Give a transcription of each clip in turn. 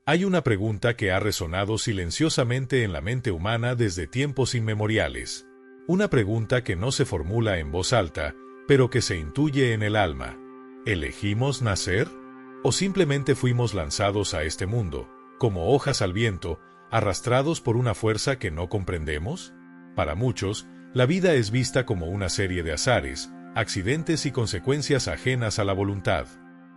Hay una pregunta que ha resonado silenciosamente en la mente humana desde tiempos inmemoriales. Una pregunta que no se formula en voz alta, pero que se intuye en el alma. ¿Elegimos nacer? ¿O simplemente fuimos lanzados a este mundo, como hojas al viento, arrastrados por una fuerza que no comprendemos? Para muchos, la vida es vista como una serie de azares, accidentes y consecuencias ajenas a la voluntad.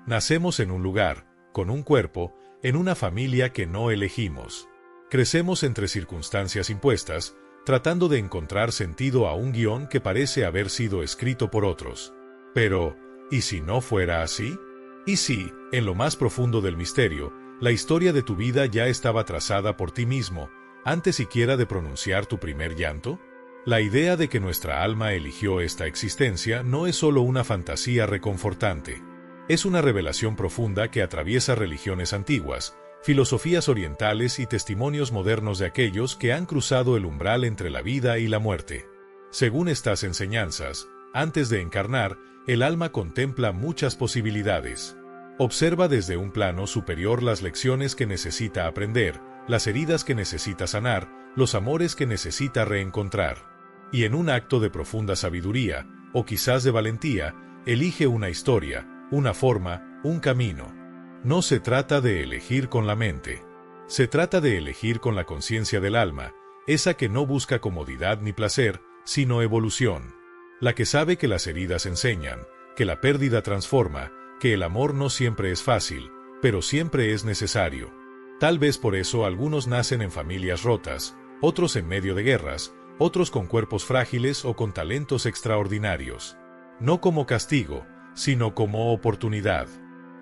Nacemos en un lugar, con un cuerpo, en una familia que no elegimos. Crecemos entre circunstancias impuestas, tratando de encontrar sentido a un guión que parece haber sido escrito por otros. Pero, ¿y si no fuera así? ¿Y si, en lo más profundo del misterio, la historia de tu vida ya estaba trazada por ti mismo, antes siquiera de pronunciar tu primer llanto? La idea de que nuestra alma eligió esta existencia no es solo una fantasía reconfortante. Es una revelación profunda que atraviesa religiones antiguas, filosofías orientales y testimonios modernos de aquellos que han cruzado el umbral entre la vida y la muerte. Según estas enseñanzas, antes de encarnar, el alma contempla muchas posibilidades. Observa desde un plano superior las lecciones que necesita aprender, las heridas que necesita sanar, los amores que necesita reencontrar. Y en un acto de profunda sabiduría, o quizás de valentía, elige una historia, una forma, un camino. No se trata de elegir con la mente. Se trata de elegir con la conciencia del alma, esa que no busca comodidad ni placer, sino evolución. La que sabe que las heridas enseñan, que la pérdida transforma, que el amor no siempre es fácil, pero siempre es necesario. Tal vez por eso algunos nacen en familias rotas, otros en medio de guerras, otros con cuerpos frágiles o con talentos extraordinarios. No como castigo, sino como oportunidad.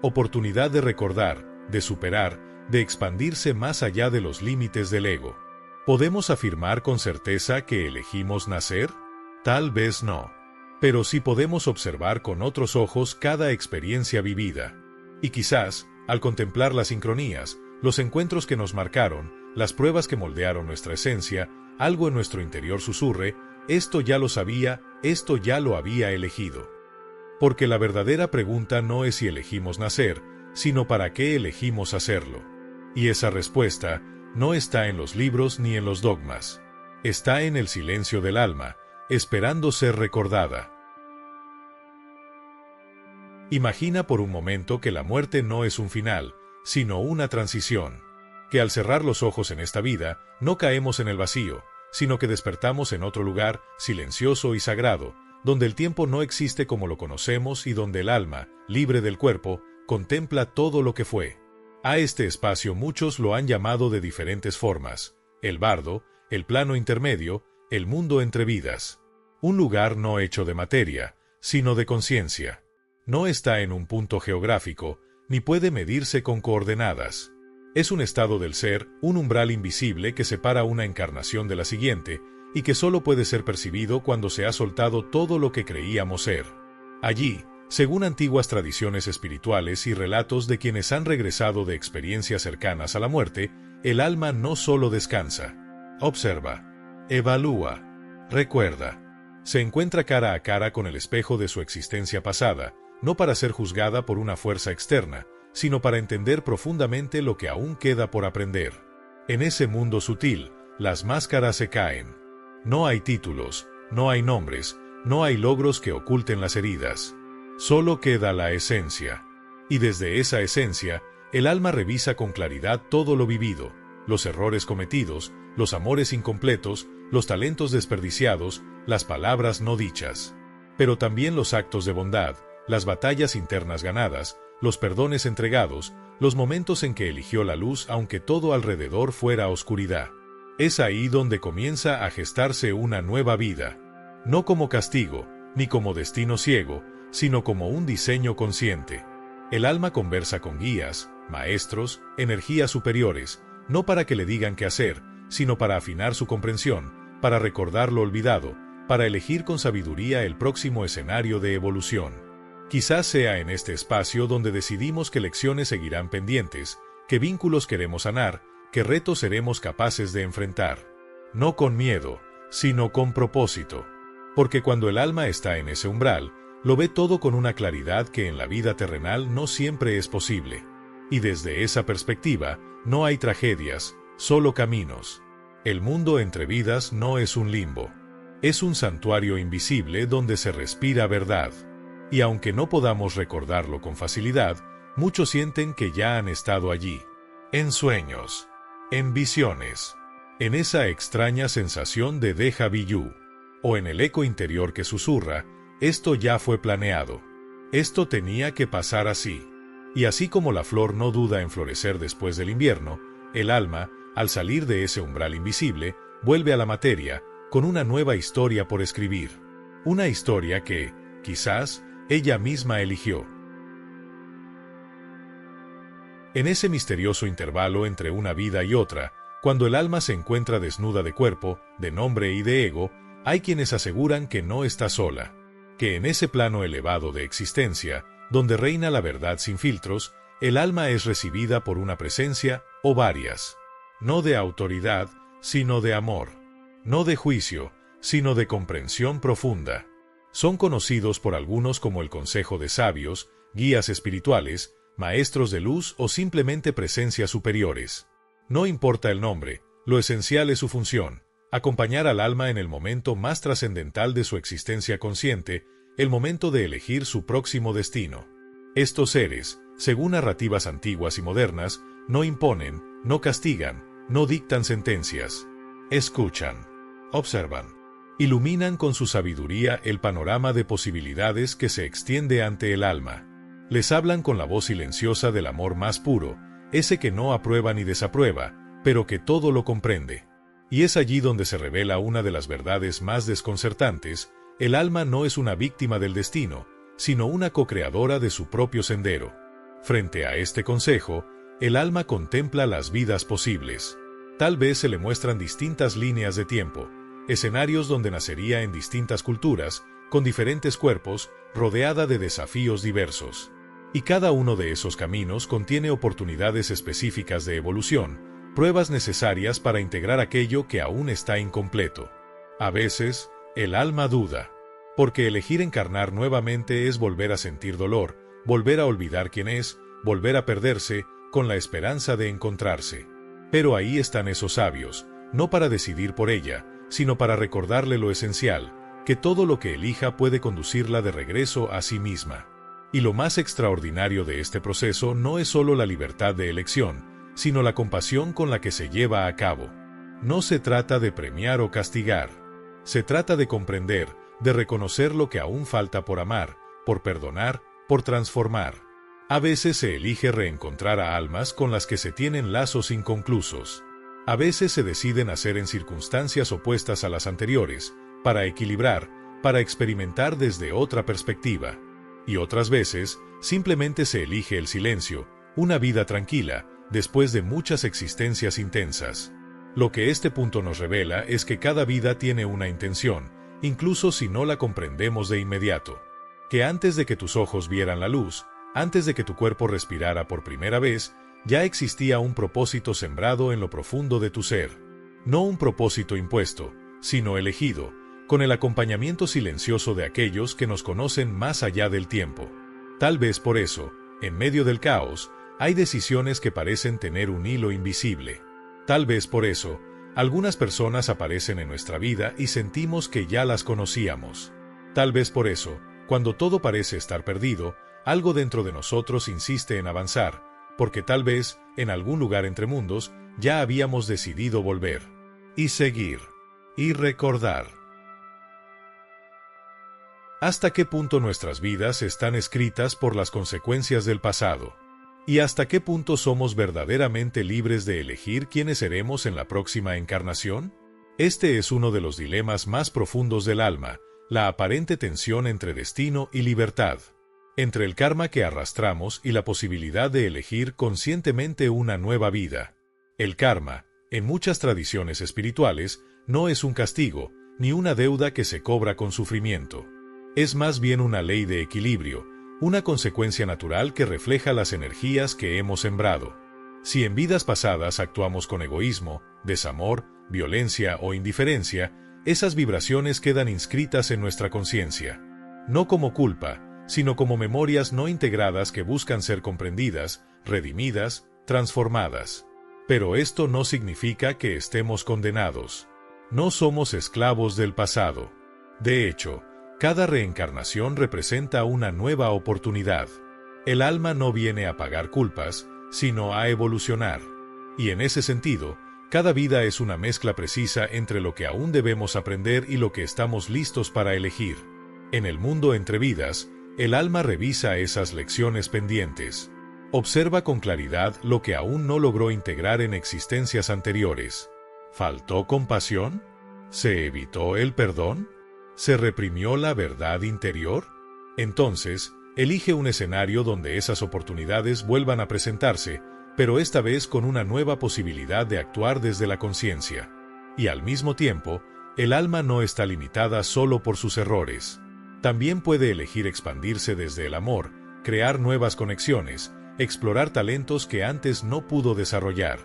Oportunidad de recordar, de superar, de expandirse más allá de los límites del ego. ¿Podemos afirmar con certeza que elegimos nacer? Tal vez no. Pero sí podemos observar con otros ojos cada experiencia vivida. Y quizás, al contemplar las sincronías, los encuentros que nos marcaron, las pruebas que moldearon nuestra esencia, algo en nuestro interior susurre, esto ya lo sabía, esto ya lo había elegido. Porque la verdadera pregunta no es si elegimos nacer, sino para qué elegimos hacerlo. Y esa respuesta no está en los libros ni en los dogmas. Está en el silencio del alma, esperando ser recordada. Imagina por un momento que la muerte no es un final, sino una transición. Que al cerrar los ojos en esta vida, no caemos en el vacío, sino que despertamos en otro lugar, silencioso y sagrado, donde el tiempo no existe como lo conocemos y donde el alma, libre del cuerpo, contempla todo lo que fue. A este espacio muchos lo han llamado de diferentes formas: el bardo, el plano intermedio, el mundo entre vidas. Un lugar no hecho de materia, sino de conciencia. No está en un punto geográfico, ni puede medirse con coordenadas. Es un estado del ser, un umbral invisible que separa una encarnación de la siguiente, y que solo puede ser percibido cuando se ha soltado todo lo que creíamos ser. Allí, según antiguas tradiciones espirituales y relatos de quienes han regresado de experiencias cercanas a la muerte, el alma no solo descansa, observa, evalúa, recuerda. Se encuentra cara a cara con el espejo de su existencia pasada, no para ser juzgada por una fuerza externa, sino para entender profundamente lo que aún queda por aprender. En ese mundo sutil, las máscaras se caen. No hay títulos, no hay nombres, no hay logros que oculten las heridas. Solo queda la esencia. Y desde esa esencia, el alma revisa con claridad todo lo vivido, los errores cometidos, los amores incompletos, los talentos desperdiciados, las palabras no dichas. Pero también los actos de bondad, las batallas internas ganadas, los perdones entregados, los momentos en que eligió la luz aunque todo alrededor fuera oscuridad. Es ahí donde comienza a gestarse una nueva vida. No como castigo, ni como destino ciego, sino como un diseño consciente. El alma conversa con guías, maestros, energías superiores, no para que le digan qué hacer, sino para afinar su comprensión, para recordar lo olvidado, para elegir con sabiduría el próximo escenario de evolución. Quizás sea en este espacio donde decidimos qué lecciones seguirán pendientes, qué vínculos queremos sanar, qué retos seremos capaces de enfrentar. No con miedo, sino con propósito. Porque cuando el alma está en ese umbral, lo ve todo con una claridad que en la vida terrenal no siempre es posible. Y desde esa perspectiva, no hay tragedias, solo caminos. El mundo entre vidas no es un limbo. Es un santuario invisible donde se respira verdad. Y aunque no podamos recordarlo con facilidad, muchos sienten que ya han estado allí. En sueños, en visiones, en esa extraña sensación de déjà vu, o en el eco interior que susurra, esto ya fue planeado. Esto tenía que pasar así. Y así como la flor no duda en florecer después del invierno, el alma, al salir de ese umbral invisible, vuelve a la materia, con una nueva historia por escribir. Una historia que, quizás, ella misma eligió. En ese misterioso intervalo entre una vida y otra, cuando el alma se encuentra desnuda de cuerpo, de nombre y de ego, hay quienes aseguran que no está sola, que en ese plano elevado de existencia, donde reina la verdad sin filtros, el alma es recibida por una presencia, o varias. No de autoridad, sino de amor. No de juicio, sino de comprensión profunda. Son conocidos por algunos como el consejo de sabios, guías espirituales, maestros de luz o simplemente presencias superiores. No importa el nombre, lo esencial es su función, acompañar al alma en el momento más trascendental de su existencia consciente, el momento de elegir su próximo destino. Estos seres, según narrativas antiguas y modernas, no imponen, no castigan, no dictan sentencias. Escuchan, observan, iluminan con su sabiduría el panorama de posibilidades que se extiende ante el alma. Les hablan con la voz silenciosa del amor más puro, ese que no aprueba ni desaprueba, pero que todo lo comprende. Y es allí donde se revela una de las verdades más desconcertantes: el alma no es una víctima del destino, sino una co-creadora de su propio sendero. Frente a este consejo, el alma contempla las vidas posibles. Tal vez se le muestran distintas líneas de tiempo, escenarios donde nacería en distintas culturas, con diferentes cuerpos, rodeada de desafíos diversos. Y cada uno de esos caminos contiene oportunidades específicas de evolución, pruebas necesarias para integrar aquello que aún está incompleto. A veces, el alma duda, porque elegir encarnar nuevamente es volver a sentir dolor, volver a olvidar quién es, volver a perderse, con la esperanza de encontrarse. Pero ahí están esos sabios, no para decidir por ella, sino para recordarle lo esencial, que todo lo que elija puede conducirla de regreso a sí misma. Y lo más extraordinario de este proceso no es solo la libertad de elección, sino la compasión con la que se lleva a cabo. No se trata de premiar o castigar. Se trata de comprender, de reconocer lo que aún falta por amar, por perdonar, por transformar. A veces se elige reencontrar a almas con las que se tienen lazos inconclusos. A veces se decide nacer en circunstancias opuestas a las anteriores, para equilibrar, para experimentar desde otra perspectiva. Y otras veces, simplemente se elige el silencio, una vida tranquila, después de muchas existencias intensas. Lo que este punto nos revela es que cada vida tiene una intención, incluso si no la comprendemos de inmediato. Que antes de que tus ojos vieran la luz, antes de que tu cuerpo respirara por primera vez, ya existía un propósito sembrado en lo profundo de tu ser. No un propósito impuesto, sino elegido, con el acompañamiento silencioso de aquellos que nos conocen más allá del tiempo. Tal vez por eso, en medio del caos, hay decisiones que parecen tener un hilo invisible. Tal vez por eso, algunas personas aparecen en nuestra vida y sentimos que ya las conocíamos. Tal vez por eso, cuando todo parece estar perdido, algo dentro de nosotros insiste en avanzar, porque tal vez, en algún lugar entre mundos, ya habíamos decidido volver. Y seguir. Y recordar. ¿Hasta qué punto nuestras vidas están escritas por las consecuencias del pasado? ¿Y hasta qué punto somos verdaderamente libres de elegir quiénes seremos en la próxima encarnación? Este es uno de los dilemas más profundos del alma, la aparente tensión entre destino y libertad, entre el karma que arrastramos y la posibilidad de elegir conscientemente una nueva vida. El karma, en muchas tradiciones espirituales, no es un castigo, ni una deuda que se cobra con sufrimiento. Es más bien una ley de equilibrio, una consecuencia natural que refleja las energías que hemos sembrado. Si en vidas pasadas actuamos con egoísmo, desamor, violencia o indiferencia, esas vibraciones quedan inscritas en nuestra conciencia. No como culpa, sino como memorias no integradas que buscan ser comprendidas, redimidas, transformadas. Pero esto no significa que estemos condenados. No somos esclavos del pasado. De hecho, cada reencarnación representa una nueva oportunidad. El alma no viene a pagar culpas, sino a evolucionar. Y en ese sentido, cada vida es una mezcla precisa entre lo que aún debemos aprender y lo que estamos listos para elegir. En el mundo entre vidas, el alma revisa esas lecciones pendientes. Observa con claridad lo que aún no logró integrar en existencias anteriores. ¿Faltó compasión? ¿Se evitó el perdón? ¿Se reprimió la verdad interior? Entonces, elige un escenario donde esas oportunidades vuelvan a presentarse, pero esta vez con una nueva posibilidad de actuar desde la conciencia. Y al mismo tiempo, el alma no está limitada solo por sus errores. También puede elegir expandirse desde el amor, crear nuevas conexiones, explorar talentos que antes no pudo desarrollar.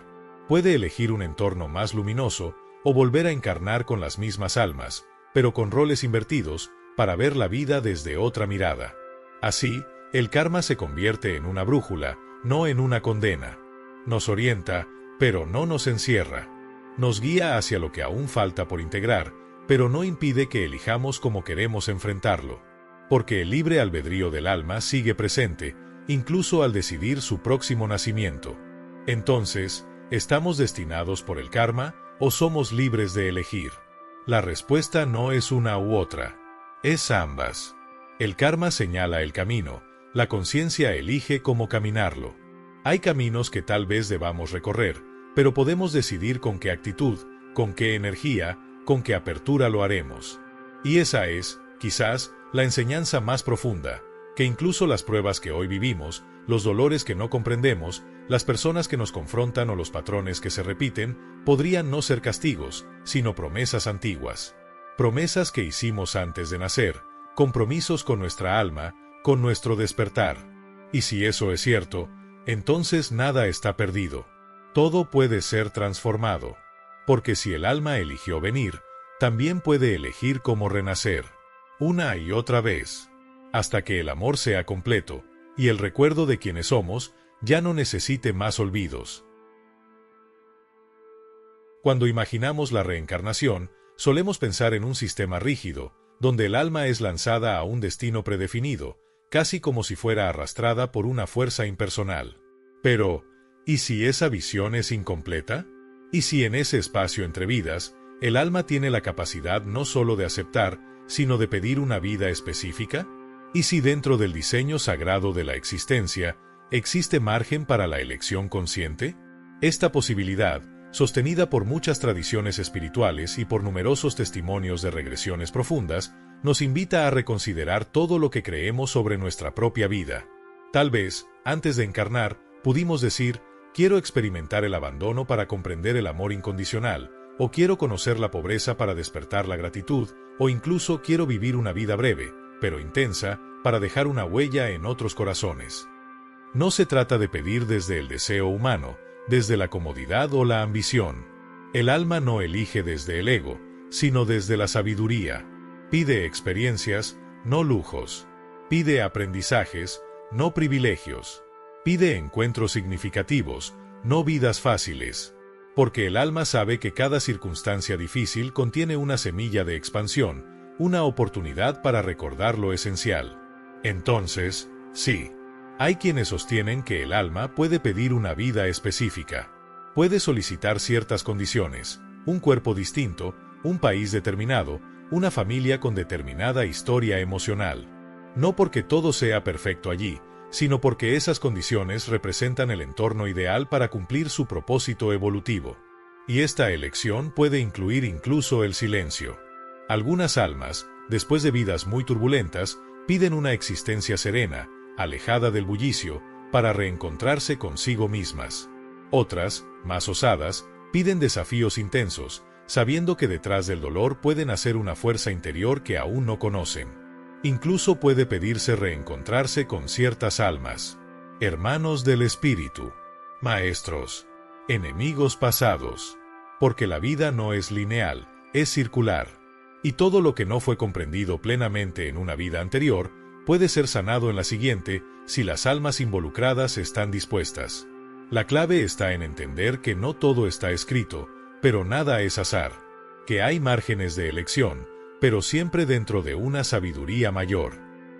Puede elegir un entorno más luminoso o volver a encarnar con las mismas almas, pero con roles invertidos, para ver la vida desde otra mirada. Así, el karma se convierte en una brújula, no en una condena. Nos orienta, pero no nos encierra. Nos guía hacia lo que aún falta por integrar, pero no impide que elijamos cómo queremos enfrentarlo. Porque el libre albedrío del alma sigue presente, incluso al decidir su próximo nacimiento. Entonces, ¿estamos destinados por el karma o somos libres de elegir? La respuesta no es una u otra, es ambas. El karma señala el camino, la conciencia elige cómo caminarlo. Hay caminos que tal vez debamos recorrer, pero podemos decidir con qué actitud, con qué energía, con qué apertura lo haremos. Y esa es, quizás, la enseñanza más profunda, que incluso las pruebas que hoy vivimos, los dolores que no comprendemos, las personas que nos confrontan o los patrones que se repiten, podrían no ser castigos, sino promesas antiguas. Promesas que hicimos antes de nacer, compromisos con nuestra alma, con nuestro despertar. Y si eso es cierto, entonces nada está perdido. Todo puede ser transformado. Porque si el alma eligió venir, también puede elegir cómo renacer. Una y otra vez. Hasta que el amor sea completo, y el recuerdo de quienes somos ya no necesite más olvidos. Cuando imaginamos la reencarnación, solemos pensar en un sistema rígido, donde el alma es lanzada a un destino predefinido, casi como si fuera arrastrada por una fuerza impersonal. Pero, ¿y si esa visión es incompleta? ¿Y si en ese espacio entre vidas, el alma tiene la capacidad no solo de aceptar, sino de pedir una vida específica? ¿Y si dentro del diseño sagrado de la existencia, existe margen para la elección consciente? Esta posibilidad, sostenida por muchas tradiciones espirituales y por numerosos testimonios de regresiones profundas, nos invita a reconsiderar todo lo que creemos sobre nuestra propia vida. Tal vez, antes de encarnar, pudimos decir, quiero experimentar el abandono para comprender el amor incondicional, o quiero conocer la pobreza para despertar la gratitud, o incluso quiero vivir una vida breve, pero intensa, para dejar una huella en otros corazones. No se trata de pedir desde el deseo humano, desde la comodidad o la ambición. El alma no elige desde el ego, sino desde la sabiduría. Pide experiencias, no lujos. Pide aprendizajes, no privilegios. Pide encuentros significativos, no vidas fáciles. Porque el alma sabe que cada circunstancia difícil contiene una semilla de expansión, una oportunidad para recordar lo esencial. Entonces, sí, hay quienes sostienen que el alma puede pedir una vida específica. Puede solicitar ciertas condiciones, un cuerpo distinto, un país determinado, una familia con determinada historia emocional. No porque todo sea perfecto allí, sino porque esas condiciones representan el entorno ideal para cumplir su propósito evolutivo. Y esta elección puede incluir incluso el silencio. Algunas almas, después de vidas muy turbulentas, piden una existencia serena, alejada del bullicio, para reencontrarse consigo mismas. Otras, más osadas, piden desafíos intensos, sabiendo que detrás del dolor puede nacer una fuerza interior que aún no conocen. Incluso puede pedirse reencontrarse con ciertas almas, hermanos del espíritu, maestros, enemigos pasados, porque la vida no es lineal, es circular, y todo lo que no fue comprendido plenamente en una vida anterior puede ser sanado en la siguiente si las almas involucradas están dispuestas. La clave está en entender que no todo está escrito, pero nada es azar, que hay márgenes de elección, pero siempre dentro de una sabiduría mayor.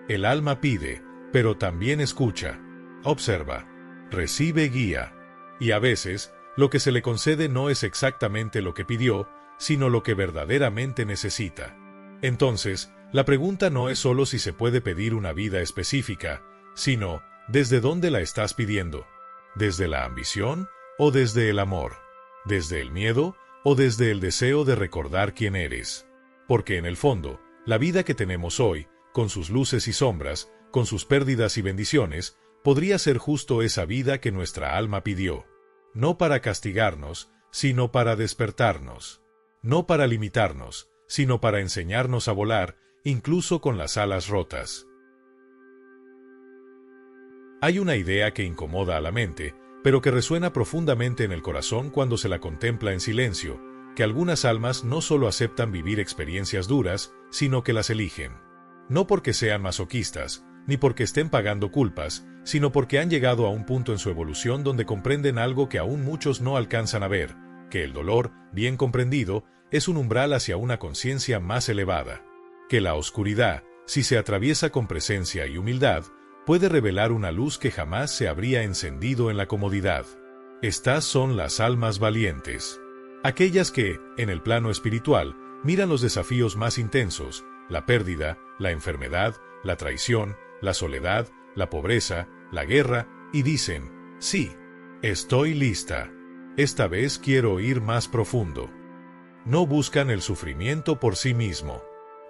El alma pide, pero también escucha, observa, recibe guía. Y a veces, lo que se le concede no es exactamente lo que pidió, sino lo que verdaderamente necesita. Entonces, la pregunta no es solo si se puede pedir una vida específica, sino, ¿desde dónde la estás pidiendo? ¿Desde la ambición o desde el amor? ¿Desde el miedo o desde el deseo de recordar quién eres? Porque en el fondo, la vida que tenemos hoy, con sus luces y sombras, con sus pérdidas y bendiciones, podría ser justo esa vida que nuestra alma pidió. No para castigarnos, sino para despertarnos. No para limitarnos, sino para enseñarnos a volar, incluso con las alas rotas. Hay una idea que incomoda a la mente, pero que resuena profundamente en el corazón cuando se la contempla en silencio, que algunas almas no solo aceptan vivir experiencias duras, sino que las eligen. No porque sean masoquistas, ni porque estén pagando culpas, sino porque han llegado a un punto en su evolución donde comprenden algo que aún muchos no alcanzan a ver, que el dolor, bien comprendido, es un umbral hacia una conciencia más elevada. Que la oscuridad, si se atraviesa con presencia y humildad, puede revelar una luz que jamás se habría encendido en la comodidad. Estas son las almas valientes. Aquellas que, en el plano espiritual, miran los desafíos más intensos, la pérdida, la enfermedad, la traición, la soledad, la pobreza, la guerra, y dicen, sí, estoy lista. Esta vez quiero ir más profundo. No buscan el sufrimiento por sí mismo.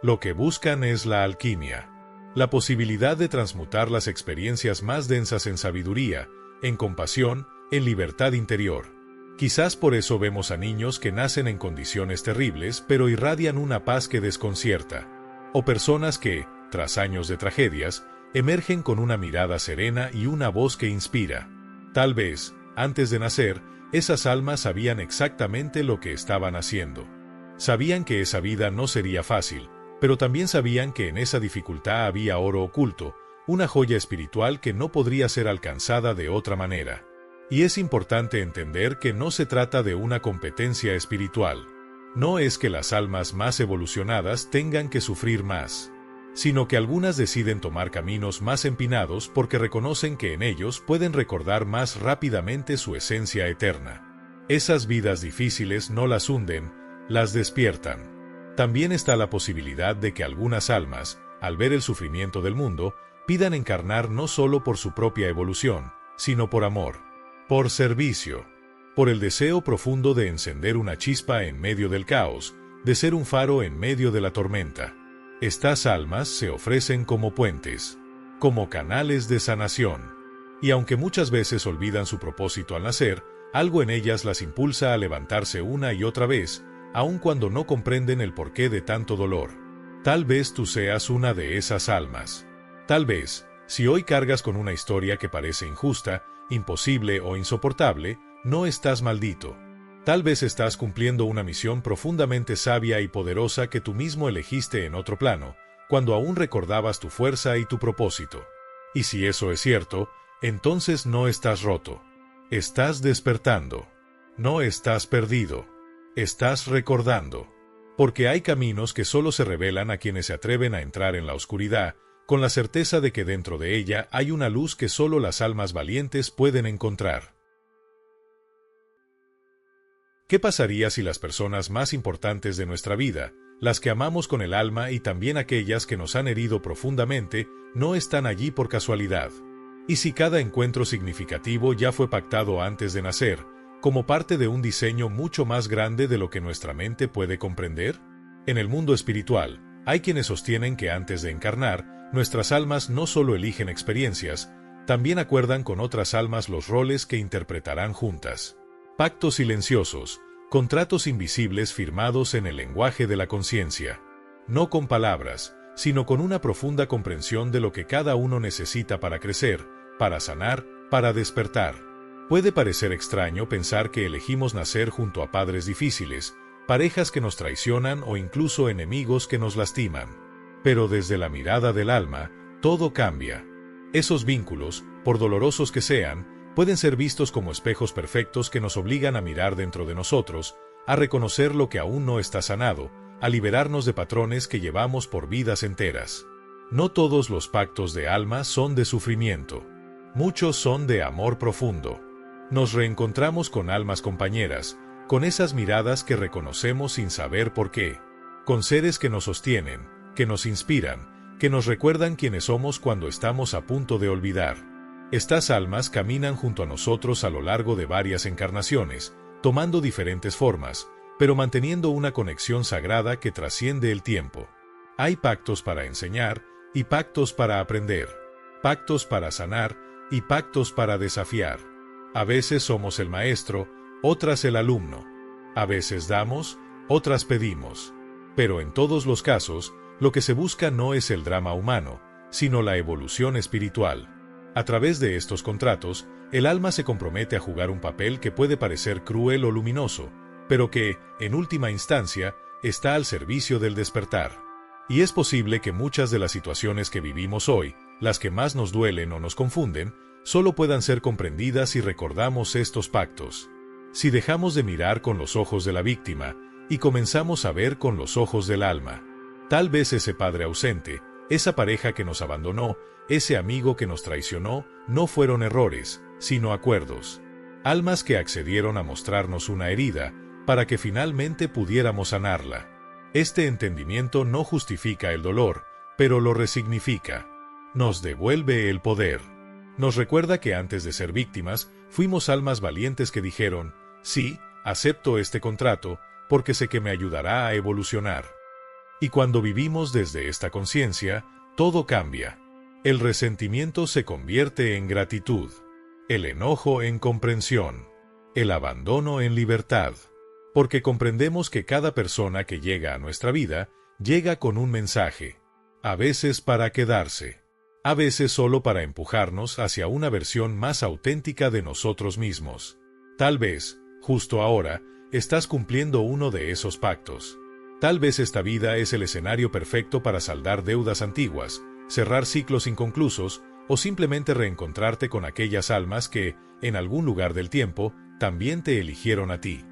Lo que buscan es la alquimia. La posibilidad de transmutar las experiencias más densas en sabiduría, en compasión, en libertad interior. Quizás por eso vemos a niños que nacen en condiciones terribles pero irradian una paz que desconcierta. O personas que, tras años de tragedias, emergen con una mirada serena y una voz que inspira. Tal vez, antes de nacer, esas almas sabían exactamente lo que estaban haciendo. Sabían que esa vida no sería fácil, pero también sabían que en esa dificultad había oro oculto, una joya espiritual que no podría ser alcanzada de otra manera. Y es importante entender que no se trata de una competencia espiritual. No es que las almas más evolucionadas tengan que sufrir más, sino que algunas deciden tomar caminos más empinados porque reconocen que en ellos pueden recordar más rápidamente su esencia eterna. Esas vidas difíciles no las hunden, las despiertan. También está la posibilidad de que algunas almas, al ver el sufrimiento del mundo, pidan encarnar no solo por su propia evolución, sino por amor, por servicio, por el deseo profundo de encender una chispa en medio del caos, de ser un faro en medio de la tormenta. Estas almas se ofrecen como puentes, como canales de sanación. Y aunque muchas veces olvidan su propósito al nacer, algo en ellas las impulsa a levantarse una y otra vez, aun cuando no comprenden el porqué de tanto dolor. Tal vez tú seas una de esas almas. Tal vez, si hoy cargas con una historia que parece injusta, imposible o insoportable, no estás maldito. Tal vez estás cumpliendo una misión profundamente sabia y poderosa que tú mismo elegiste en otro plano, cuando aún recordabas tu fuerza y tu propósito. Y si eso es cierto, entonces no estás roto. Estás despertando. No estás perdido. Estás recordando. Porque hay caminos que solo se revelan a quienes se atreven a entrar en la oscuridad, con la certeza de que dentro de ella hay una luz que solo las almas valientes pueden encontrar. ¿Qué pasaría si las personas más importantes de nuestra vida, las que amamos con el alma y también aquellas que nos han herido profundamente, no están allí por casualidad? ¿Y si cada encuentro significativo ya fue pactado antes de nacer, como parte de un diseño mucho más grande de lo que nuestra mente puede comprender? En el mundo espiritual, hay quienes sostienen que antes de encarnar, nuestras almas no solo eligen experiencias, también acuerdan con otras almas los roles que interpretarán juntas. Pactos silenciosos, contratos invisibles firmados en el lenguaje de la conciencia. No con palabras, sino con una profunda comprensión de lo que cada uno necesita para crecer, para sanar, para despertar. Puede parecer extraño pensar que elegimos nacer junto a padres difíciles, parejas que nos traicionan o incluso enemigos que nos lastiman. Pero desde la mirada del alma, todo cambia. Esos vínculos, por dolorosos que sean, Pueden ser vistos como espejos perfectos que nos obligan a mirar dentro de nosotros, a reconocer lo que aún no está sanado, a liberarnos de patrones que llevamos por vidas enteras. No todos los pactos de alma son de sufrimiento. Muchos son de amor profundo. Nos reencontramos con almas compañeras, con esas miradas que reconocemos sin saber por qué, con seres que nos sostienen, que nos inspiran, que nos recuerdan quiénes somos cuando estamos a punto de olvidar. Estas almas caminan junto a nosotros a lo largo de varias encarnaciones, tomando diferentes formas, pero manteniendo una conexión sagrada que trasciende el tiempo. Hay pactos para enseñar y pactos para aprender, pactos para sanar y pactos para desafiar. A veces somos el maestro, otras el alumno. A veces damos, otras pedimos. Pero en todos los casos, lo que se busca no es el drama humano, sino la evolución espiritual. A través de estos contratos, el alma se compromete a jugar un papel que puede parecer cruel o luminoso, pero que, en última instancia, está al servicio del despertar. Y es posible que muchas de las situaciones que vivimos hoy, las que más nos duelen o nos confunden, solo puedan ser comprendidas si recordamos estos pactos. Si dejamos de mirar con los ojos de la víctima y comenzamos a ver con los ojos del alma. Tal vez ese padre ausente, esa pareja que nos abandonó, ese amigo que nos traicionó, no fueron errores, sino acuerdos. Almas que accedieron a mostrarnos una herida, para que finalmente pudiéramos sanarla. Este entendimiento no justifica el dolor, pero lo resignifica. Nos devuelve el poder. Nos recuerda que antes de ser víctimas, fuimos almas valientes que dijeron, sí, acepto este contrato, porque sé que me ayudará a evolucionar. Y cuando vivimos desde esta conciencia, todo cambia. El resentimiento se convierte en gratitud, el enojo en comprensión, el abandono en libertad. Porque comprendemos que cada persona que llega a nuestra vida, llega con un mensaje, a veces para quedarse, a veces solo para empujarnos hacia una versión más auténtica de nosotros mismos. Tal vez, justo ahora, estás cumpliendo uno de esos pactos. Tal vez esta vida es el escenario perfecto para saldar deudas antiguas, cerrar ciclos inconclusos, o simplemente reencontrarte con aquellas almas que, en algún lugar del tiempo, también te eligieron a ti.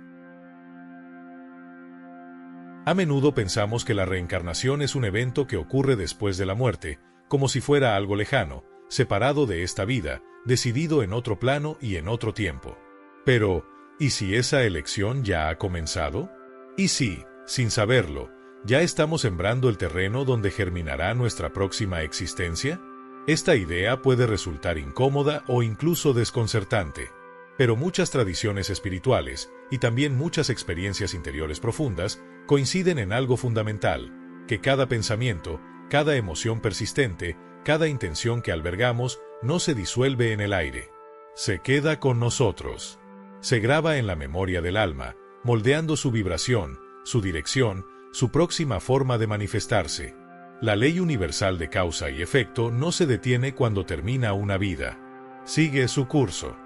A menudo pensamos que la reencarnación es un evento que ocurre después de la muerte, como si fuera algo lejano, separado de esta vida, decidido en otro plano y en otro tiempo. Pero, ¿y si esa elección ya ha comenzado? ¿Y si, sin saberlo, ya estamos sembrando el terreno donde germinará nuestra próxima existencia? Esta idea puede resultar incómoda o incluso desconcertante. Pero muchas tradiciones espirituales, y también muchas experiencias interiores profundas, coinciden en algo fundamental, que cada pensamiento, cada emoción persistente, cada intención que albergamos, no se disuelve en el aire. Se queda con nosotros. Se graba en la memoria del alma, moldeando su vibración, su dirección, su próxima forma de manifestarse. La ley universal de causa y efecto no se detiene cuando termina una vida. Sigue su curso.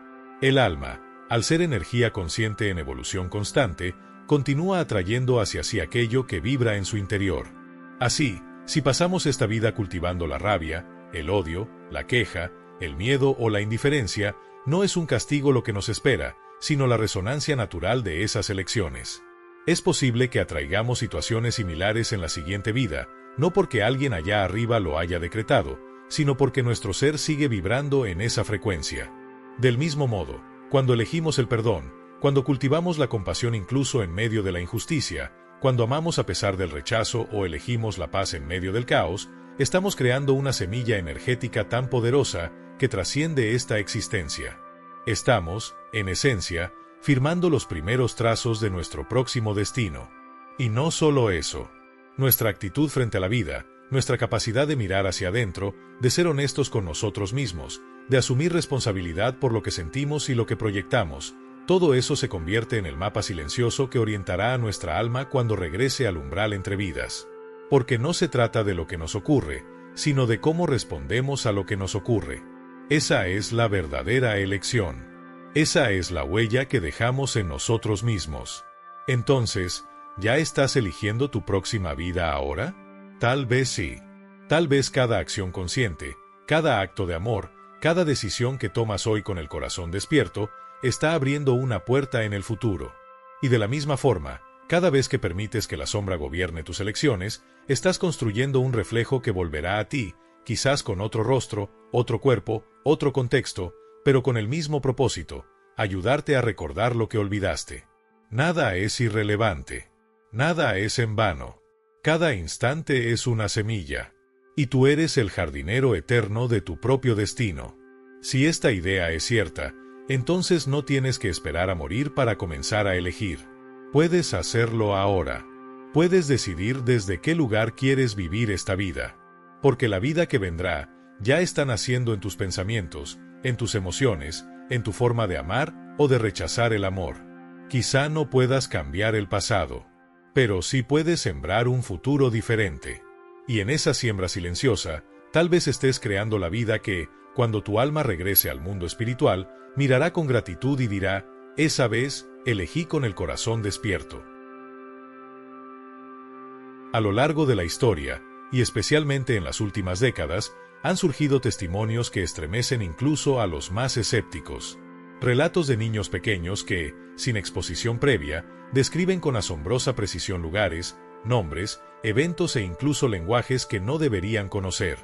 El alma, al ser energía consciente en evolución constante, continúa atrayendo hacia sí aquello que vibra en su interior. Así, si pasamos esta vida cultivando la rabia, el odio, la queja, el miedo o la indiferencia, no es un castigo lo que nos espera, sino la resonancia natural de esas elecciones. Es posible que atraigamos situaciones similares en la siguiente vida, no porque alguien allá arriba lo haya decretado, sino porque nuestro ser sigue vibrando en esa frecuencia. Del mismo modo, cuando elegimos el perdón, cuando cultivamos la compasión incluso en medio de la injusticia, cuando amamos a pesar del rechazo o elegimos la paz en medio del caos, estamos creando una semilla energética tan poderosa que trasciende esta existencia. Estamos, en esencia, firmando los primeros trazos de nuestro próximo destino. Y no solo eso. Nuestra actitud frente a la vida, nuestra capacidad de mirar hacia adentro, de ser honestos con nosotros mismos, de asumir responsabilidad por lo que sentimos y lo que proyectamos, todo eso se convierte en el mapa silencioso que orientará a nuestra alma cuando regrese al umbral entre vidas. Porque no se trata de lo que nos ocurre, sino de cómo respondemos a lo que nos ocurre. Esa es la verdadera elección. Esa es la huella que dejamos en nosotros mismos. Entonces, ¿ya estás eligiendo tu próxima vida ahora? Tal vez sí. Tal vez cada acción consciente, cada acto de amor, Cada decisión que tomas hoy con el corazón despierto está abriendo una puerta en el futuro. Y de la misma forma, cada vez que permites que la sombra gobierne tus elecciones, estás construyendo un reflejo que volverá a ti, quizás con otro rostro, otro cuerpo, otro contexto, pero con el mismo propósito: ayudarte a recordar lo que olvidaste. Nada es irrelevante. Nada es en vano. Cada instante es una semilla. Y tú eres el jardinero eterno de tu propio destino. Si esta idea es cierta, entonces no tienes que esperar a morir para comenzar a elegir. Puedes hacerlo ahora. Puedes decidir desde qué lugar quieres vivir esta vida. Porque la vida que vendrá ya está naciendo en tus pensamientos, en tus emociones, en tu forma de amar o de rechazar el amor. Quizá no puedas cambiar el pasado, pero sí puedes sembrar un futuro diferente. Y en esa siembra silenciosa, tal vez estés creando la vida que, cuando tu alma regrese al mundo espiritual, mirará con gratitud y dirá: esa vez, elegí con el corazón despierto. A lo largo de la historia, y especialmente en las últimas décadas, han surgido testimonios que estremecen incluso a los más escépticos. Relatos de niños pequeños que, sin exposición previa, describen con asombrosa precisión lugares, nombres, eventos e incluso lenguajes que no deberían conocer.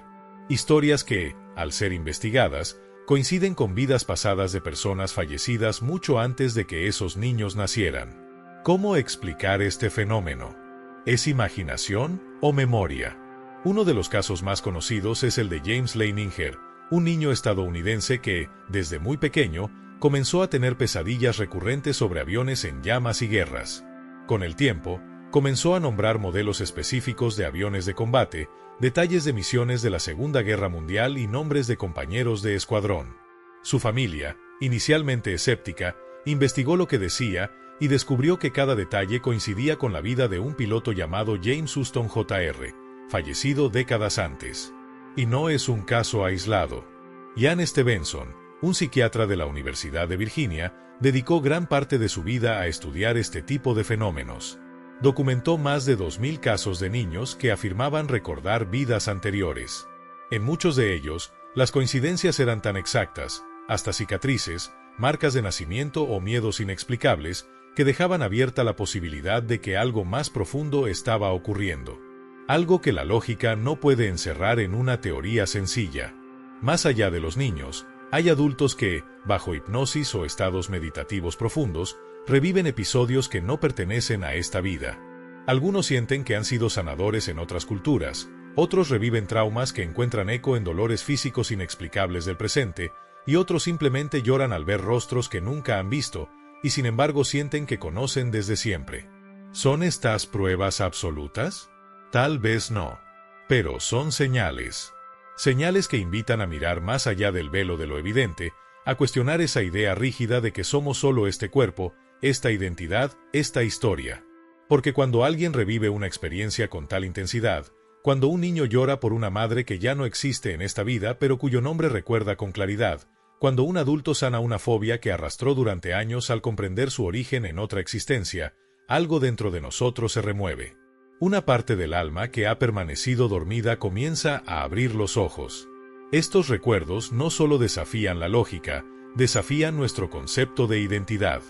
Historias que, al ser investigadas, coinciden con vidas pasadas de personas fallecidas mucho antes de que esos niños nacieran. ¿Cómo explicar este fenómeno? ¿Es imaginación o memoria? Uno de los casos más conocidos es el de James Leininger, un niño estadounidense que, desde muy pequeño, comenzó a tener pesadillas recurrentes sobre aviones en llamas y guerras. Con el tiempo, comenzó a nombrar modelos específicos de aviones de combate, detalles de misiones de la Segunda Guerra Mundial y nombres de compañeros de escuadrón. Su familia, inicialmente escéptica, investigó lo que decía y descubrió que cada detalle coincidía con la vida de un piloto llamado James Houston Jr., fallecido décadas antes. Y no es un caso aislado. Ian Stevenson, un psiquiatra de la Universidad de Virginia, dedicó gran parte de su vida a estudiar este tipo de fenómenos. Documentó más de 2000 casos de niños que afirmaban recordar vidas anteriores. En muchos de ellos, las coincidencias eran tan exactas, hasta cicatrices, marcas de nacimiento o miedos inexplicables, que dejaban abierta la posibilidad de que algo más profundo estaba ocurriendo. Algo que la lógica no puede encerrar en una teoría sencilla. Más allá de los niños, hay adultos que, bajo hipnosis o estados meditativos profundos, reviven episodios que no pertenecen a esta vida. Algunos sienten que han sido sanadores en otras culturas, otros reviven traumas que encuentran eco en dolores físicos inexplicables del presente, y otros simplemente lloran al ver rostros que nunca han visto, y sin embargo sienten que conocen desde siempre. ¿Son estas pruebas absolutas? Tal vez no. Pero son señales. Señales que invitan a mirar más allá del velo de lo evidente, a cuestionar esa idea rígida de que somos solo este cuerpo, esta identidad, esta historia. Porque cuando alguien revive una experiencia con tal intensidad, cuando un niño llora por una madre que ya no existe en esta vida pero cuyo nombre recuerda con claridad, cuando un adulto sana una fobia que arrastró durante años al comprender su origen en otra existencia, algo dentro de nosotros se remueve. Una parte del alma que ha permanecido dormida comienza a abrir los ojos. Estos recuerdos no solo desafían la lógica, desafían nuestro concepto de identidad.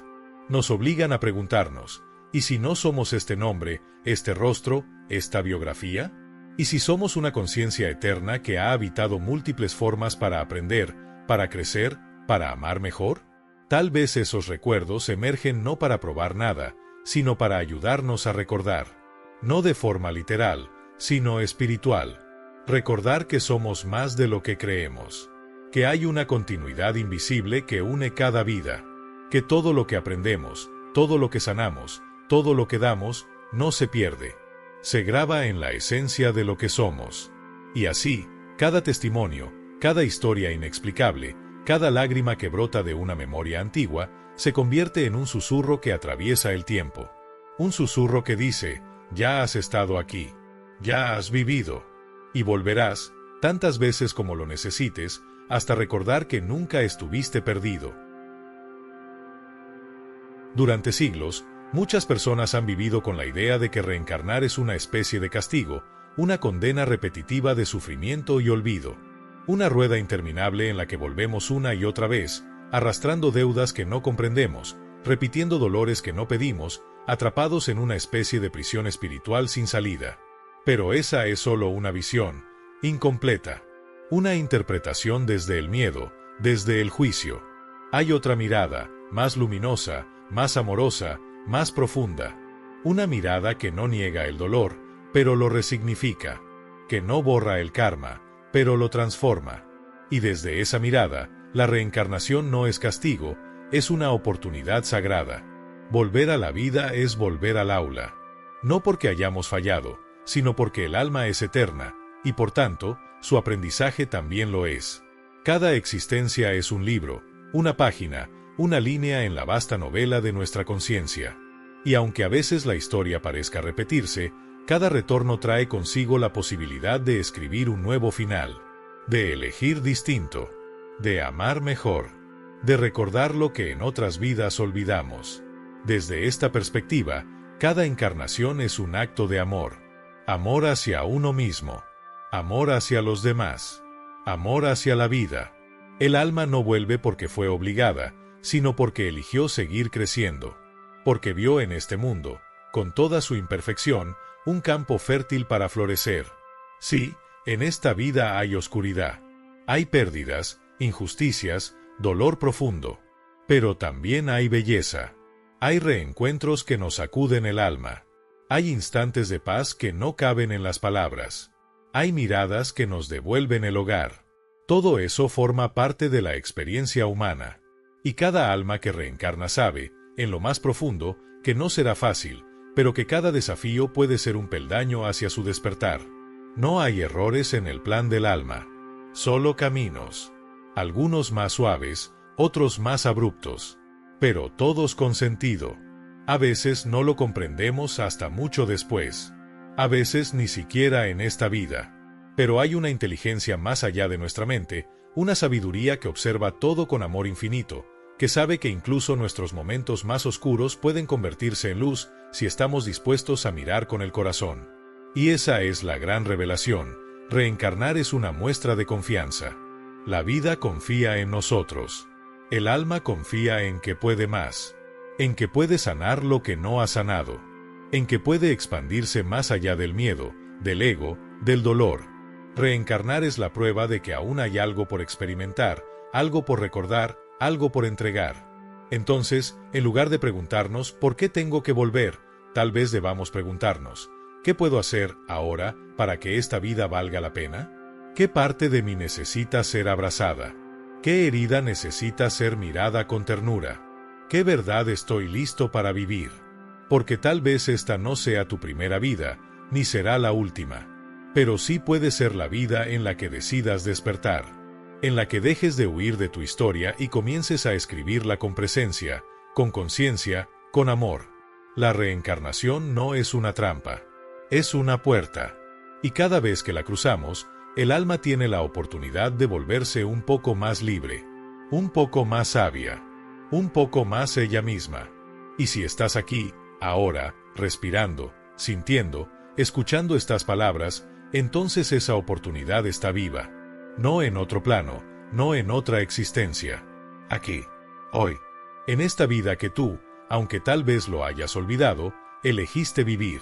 Nos obligan a preguntarnos: ¿y si no somos este nombre, este rostro, esta biografía? ¿Y si somos una conciencia eterna que ha habitado múltiples formas para aprender, para crecer, para amar mejor? Tal vez esos recuerdos emergen no para probar nada, sino para ayudarnos a recordar. No de forma literal, sino espiritual. Recordar que somos más de lo que creemos. Que hay una continuidad invisible que une cada vida. Que todo lo que aprendemos, todo lo que sanamos, todo lo que damos, no se pierde. Se graba en la esencia de lo que somos. Y así, cada testimonio, cada historia inexplicable, cada lágrima que brota de una memoria antigua, se convierte en un susurro que atraviesa el tiempo. Un susurro que dice: ya has estado aquí, ya has vivido, y volverás, tantas veces como lo necesites, hasta recordar que nunca estuviste perdido. Durante siglos, muchas personas han vivido con la idea de que reencarnar es una especie de castigo, una condena repetitiva de sufrimiento y olvido. Una rueda interminable en la que volvemos una y otra vez, arrastrando deudas que no comprendemos, repitiendo dolores que no pedimos, atrapados en una especie de prisión espiritual sin salida. Pero esa es solo una visión, incompleta. Una interpretación desde el miedo, desde el juicio. Hay otra mirada, más luminosa, más amorosa, más profunda. Una mirada que no niega el dolor, pero lo resignifica. Que no borra el karma, pero lo transforma. Y desde esa mirada, la reencarnación no es castigo, es una oportunidad sagrada. Volver a la vida es volver al aula. No porque hayamos fallado, sino porque el alma es eterna, y por tanto, su aprendizaje también lo es. Cada existencia es un libro, una página, una línea en la vasta novela de nuestra conciencia. Y aunque a veces la historia parezca repetirse, cada retorno trae consigo la posibilidad de escribir un nuevo final, de elegir distinto, de amar mejor, de recordar lo que en otras vidas olvidamos. Desde esta perspectiva, cada encarnación es un acto de amor. Amor hacia uno mismo, amor hacia los demás, amor hacia la vida. El alma no vuelve porque fue obligada, sino porque eligió seguir creciendo, porque vio en este mundo, con toda su imperfección, un campo fértil para florecer. Sí, en esta vida hay oscuridad, hay pérdidas, injusticias, dolor profundo, pero también hay belleza. Hay reencuentros que nos sacuden el alma. Hay instantes de paz que no caben en las palabras. Hay miradas que nos devuelven el hogar. Todo eso forma parte de la experiencia humana. Y cada alma que reencarna sabe, en lo más profundo, que no será fácil, pero que cada desafío puede ser un peldaño hacia su despertar. No hay errores en el plan del alma. Solo caminos. Algunos más suaves, otros más abruptos. Pero todos con sentido. A veces no lo comprendemos hasta mucho después. A veces ni siquiera en esta vida. Pero hay una inteligencia más allá de nuestra mente, una sabiduría que observa todo con amor infinito, que sabe que incluso nuestros momentos más oscuros pueden convertirse en luz si estamos dispuestos a mirar con el corazón. Y esa es la gran revelación. Reencarnar es una muestra de confianza. La vida confía en nosotros. El alma confía en que puede más, en que puede sanar lo que no ha sanado, en que puede expandirse más allá del miedo, del ego, del dolor. Reencarnar es la prueba de que aún hay algo por experimentar, algo por recordar, algo por entregar. Entonces, en lugar de preguntarnos ¿por qué tengo que volver?, tal vez debamos preguntarnos ¿qué puedo hacer ahora para que esta vida valga la pena? ¿Qué parte de mí necesita ser abrazada? ¿Qué herida necesita ser mirada con ternura? ¿Qué verdad estoy listo para vivir? Porque tal vez esta no sea tu primera vida, ni será la última. Pero sí puede ser la vida en la que decidas despertar, en la que dejes de huir de tu historia y comiences a escribirla con presencia, con conciencia, con amor. La reencarnación no es una trampa, es una puerta. Y cada vez que la cruzamos, el alma tiene la oportunidad de volverse un poco más libre, un poco más sabia, un poco más ella misma. Y si estás aquí, ahora, respirando, sintiendo, escuchando estas palabras, entonces esa oportunidad está viva. No en otro plano, no en otra existencia. Aquí, hoy, en esta vida que tú, aunque tal vez lo hayas olvidado, elegiste vivir.